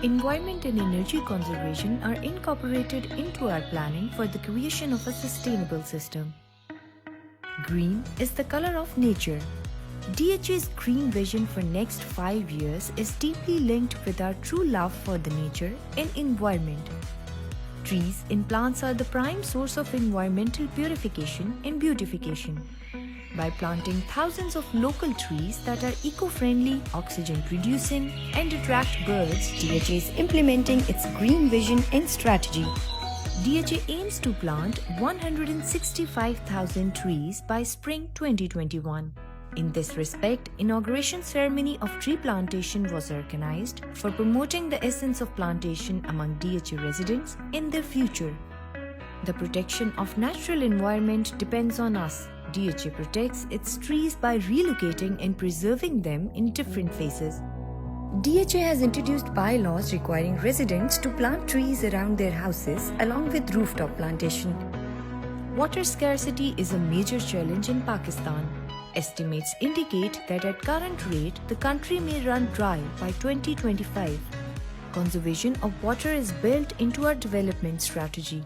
environment and energy conservation are incorporated into our planning for the creation of a sustainable system. Green is the color of nature. DHA's green vision for next 5 years is deeply linked with our true love for the nature and environment. Trees and plants are the prime source of environmental purification and beautification. By planting thousands of local trees that are eco-friendly, oxygen-producing, and attract birds, DHA is implementing its green vision and strategy. DHA aims to plant 165,000 trees by spring 2021. In this respect, inauguration ceremony of tree plantation was organized for promoting the essence of plantation among DHA residents in their future. The protection of natural environment depends on us. DHA protects its trees by relocating and preserving them in different phases. DHA has introduced bylaws requiring residents to plant trees around their houses along with rooftop plantation. Water scarcity is a major challenge in Pakistan. Estimates indicate that at current rate, the country may run dry by 2025. Conservation of water is built into our development strategy.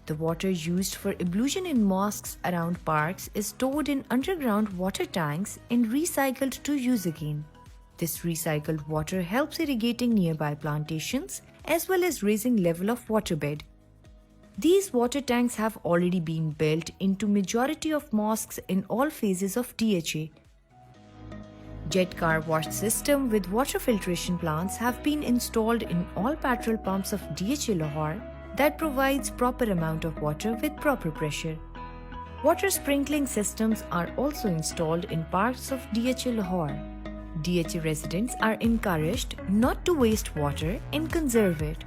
The water used for ablution in mosques around parks is stored in underground water tanks and recycled to use again. This recycled water helps irrigating nearby plantations as well as raising level of waterbed. These water tanks have already been built into majority of mosques in all phases of DHA. Jet car wash system with water filtration plants have been installed in all petrol pumps of DHA Lahore that provides proper amount of water with proper pressure. Water sprinkling systems are also installed in parts of DHA Lahore. DHA residents are encouraged not to waste water and conserve it.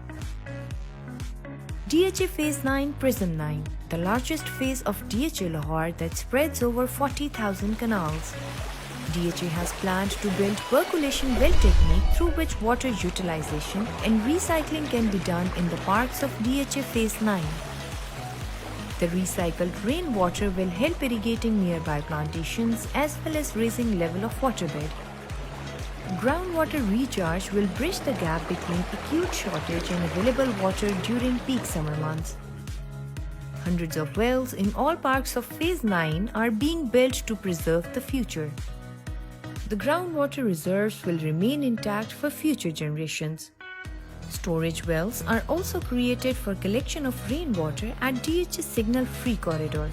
DHA Phase 9 Prism 9, the largest phase of DHA Lahore that spreads over 40,000 canals. DHA has planned to build percolation well technique through which water utilization and recycling can be done in the parks of DHA Phase 9. The recycled rainwater will help irrigating nearby plantations as well as raising level of waterbed. Groundwater recharge will bridge the gap between acute shortage and available water during peak summer months. Hundreds of wells in all parks of Phase 9 are being built to preserve the future. The groundwater reserves will remain intact for future generations. Storage wells are also created for collection of rainwater at DHA signal-free corridor.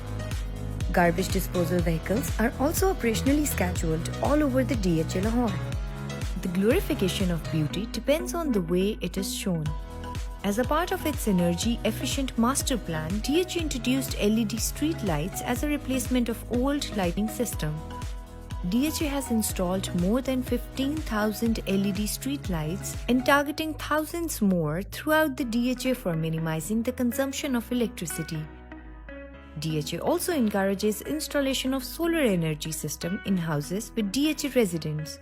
Garbage disposal vehicles are also operationally scheduled all over the DHA Lahore. The glorification of beauty depends on the way it is shown. As a part of its energy-efficient master plan, DHA introduced LED street lights as a replacement of old lighting system. DHA has installed more than 15,000 LED street lights and targeting thousands more throughout the DHA for minimizing the consumption of electricity. DHA also encourages installation of solar energy system in houses with DHA residents.